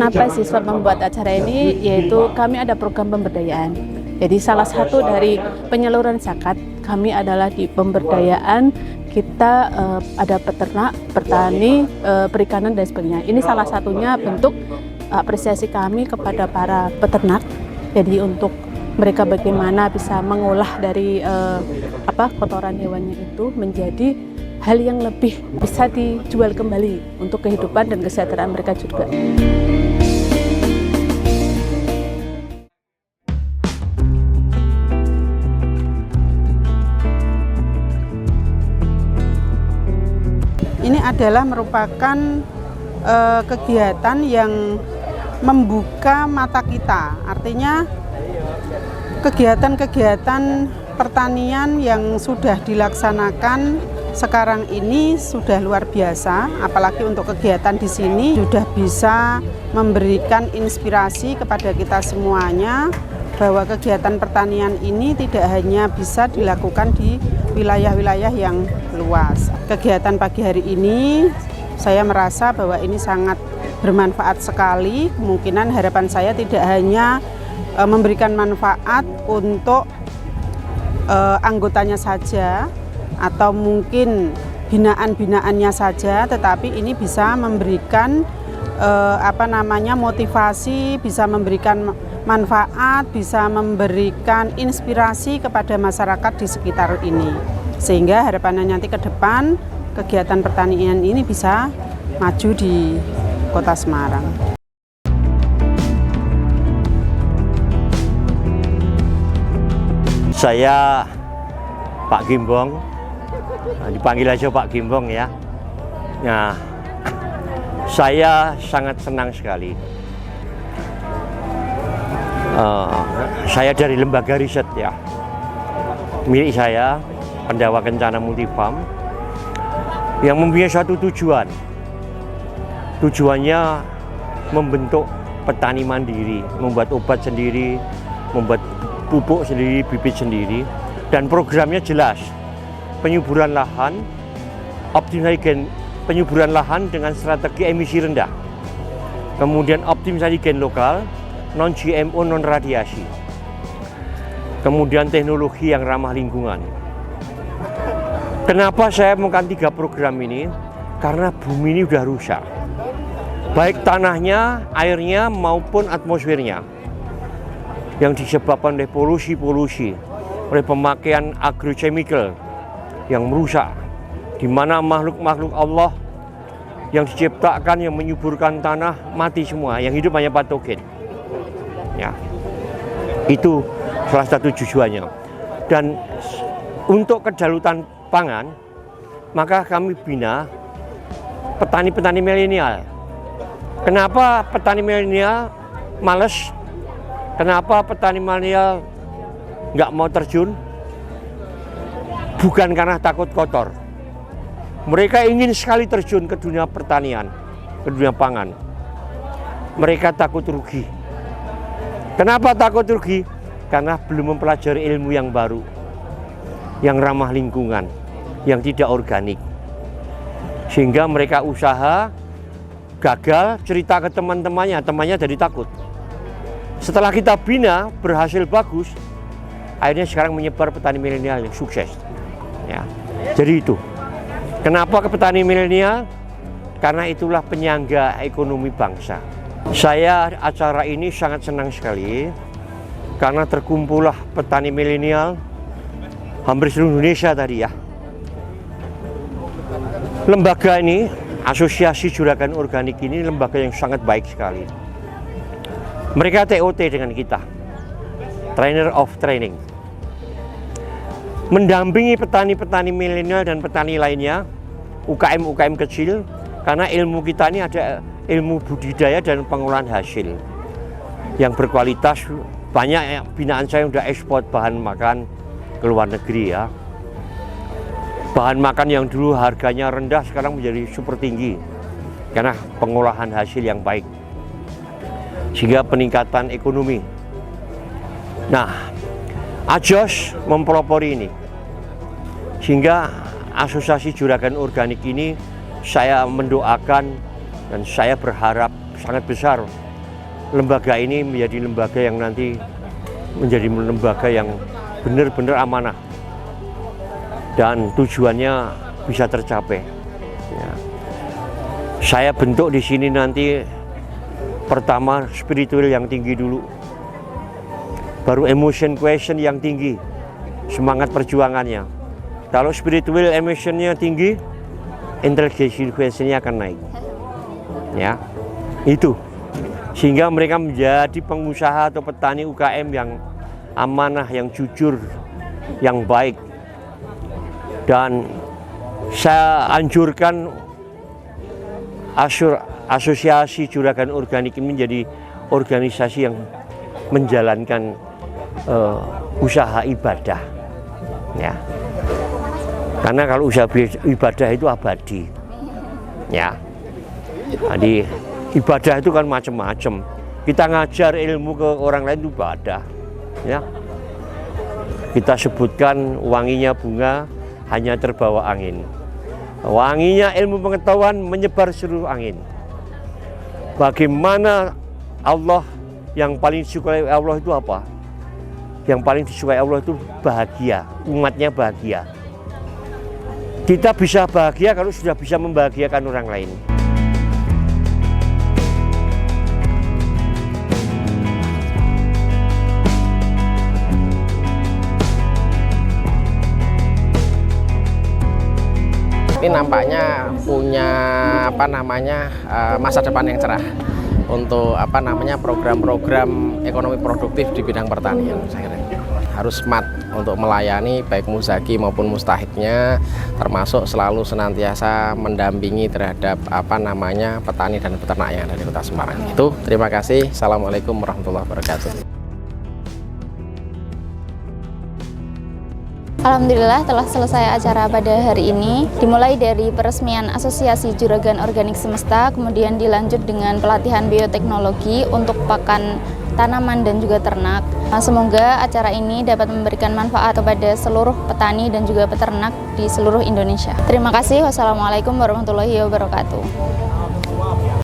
kenapa siswa membuat acara ini, yaitu kami ada program pemberdayaan. Jadi salah satu dari penyaluran zakat kami adalah di pemberdayaan. Kita ada peternak, petani, perikanan dan sebagainya. Ini salah satunya bentuk apresiasi kami kepada para peternak. Jadi untuk mereka bagaimana bisa mengolah dari kotoran hewannya itu menjadi hal yang lebih bisa dijual kembali untuk kehidupan dan kesejahteraan mereka juga. Ini adalah merupakan kegiatan yang membuka mata kita, artinya kegiatan-kegiatan pertanian yang sudah dilaksanakan sekarang ini sudah luar biasa, apalagi untuk kegiatan di sini sudah bisa memberikan inspirasi kepada kita semuanya bahwa kegiatan pertanian ini tidak hanya bisa dilakukan di wilayah-wilayah yang luas. Kegiatan pagi hari ini saya merasa bahwa ini sangat bermanfaat sekali. Kemungkinan harapan saya tidak hanya memberikan manfaat untuk anggotanya saja atau mungkin binaan-binaannya saja, tetapi ini bisa memberikan motivasi, bisa memberikan manfaat, bisa memberikan inspirasi kepada masyarakat di sekitar ini. Sehingga harapannya nanti ke depan kegiatan pertanian ini bisa maju di Kota Semarang. Saya Pak Gimbong, dipanggil aja Pak Gimbong ya. Nah, saya sangat senang sekali. Saya dari lembaga riset ya, milik saya, Pendawa Kencana Multifarm, yang mempunyai suatu tujuan. Tujuannya membentuk petani mandiri, membuat obat sendiri, membuat pupuk sendiri, bibit sendiri, dan programnya jelas. Penyuburan lahan, optimalisasi penyuburan lahan dengan strategi emisi rendah. Kemudian optimalisasi gen lokal, non-GMO, non-radiasi. Kemudian teknologi yang ramah lingkungan. Kenapa saya menggunakan 3 program ini? Karena bumi ini sudah rusak. Baik tanahnya, airnya, maupun atmosfernya. Yang disebabkan oleh polusi-polusi, oleh pemakaian agrochemical yang merusak, di mana makhluk-makhluk Allah yang diciptakan, yang menyuburkan tanah, mati semua, yang hidup hanya patogen. Ya, itu salah satu tujuannya. Dan untuk kedaulatan pangan, maka kami bina petani-petani milenial. Kenapa petani milenial males? Kenapa petani milenial nggak mau terjun? Bukan karena takut kotor. Mereka ingin sekali terjun ke dunia pertanian, ke dunia pangan. Mereka takut rugi. Kenapa takut rugi? Karena belum mempelajari ilmu yang baru, yang ramah lingkungan, yang tidak organik. Sehingga mereka usaha, gagal, cerita ke teman-temannya, temannya jadi takut. Setelah kita bina, berhasil bagus, akhirnya sekarang menyebar petani milenial yang sukses. Ya, jadi itu. Kenapa ke petani milenial? Karena itulah penyangga ekonomi bangsa. Saya acara ini sangat senang sekali karena terkumpullah petani milenial hampir seluruh Indonesia tadi ya. Lembaga ini, Asosiasi Juragan Organik ini lembaga yang sangat baik sekali. Mereka TOT dengan kita, Trainer of Training. Mendampingi petani-petani milenial dan petani lainnya, UKM-UKM kecil, karena ilmu kita ini ada ilmu budidaya dan pengolahan hasil yang berkualitas. Banyak binaan saya sudah ekspor bahan makan ke luar negeri ya. Bahan makan yang dulu harganya rendah sekarang menjadi super tinggi karena pengolahan hasil yang baik, sehingga peningkatan ekonomi. Nah, AJOS mempelopori ini, sehingga Asosiasi Juragan Organik ini saya mendoakan dan saya berharap sangat besar lembaga ini menjadi lembaga yang nanti menjadi lembaga yang benar-benar amanah dan tujuannya bisa tercapai. Ya. Saya bentuk di sini nanti pertama spiritual yang tinggi dulu, baru emotion question yang tinggi, semangat perjuangannya. Kalau spiritual emotionnya tinggi, intelligence questionnya akan naik. Ya, itu sehingga mereka menjadi pengusaha atau petani UKM yang amanah, yang jujur, yang baik. Dan saya anjurkan asosiasi juragan organik ini menjadi organisasi yang menjalankan usaha ibadah, ya. Karena kalau usaha ibadah itu abadi, ya. Jadi ibadah itu kan macam-macam. Kita ngajar ilmu ke orang lain itu ibadah, ya. Kita sebutkan wanginya bunga hanya terbawa angin. Wanginya ilmu pengetahuan menyebar seluruh angin. Bagaimana Allah yang paling disukai Allah itu apa? Yang paling disukai Allah itu bahagia, umatnya bahagia. Kita bisa bahagia kalau sudah bisa membahagiakan orang lain. Ini nampaknya punya masa depan yang cerah untuk program-program ekonomi produktif di bidang pertanian. Saya kira harus smart untuk melayani baik muzaki maupun mustahiknya, termasuk selalu senantiasa mendampingi terhadap petani dan peternak yang ada di Kota Semarang. Itu terima kasih. Assalamualaikum warahmatullahi wabarakatuh. Alhamdulillah telah selesai acara pada hari ini, dimulai dari peresmian Asosiasi Juragan Organik Semesta, kemudian dilanjut dengan pelatihan bioteknologi untuk pakan tanaman dan juga ternak. Semoga acara ini dapat memberikan manfaat kepada seluruh petani dan juga peternak di seluruh Indonesia. Terima kasih. Wassalamualaikum warahmatullahi wabarakatuh.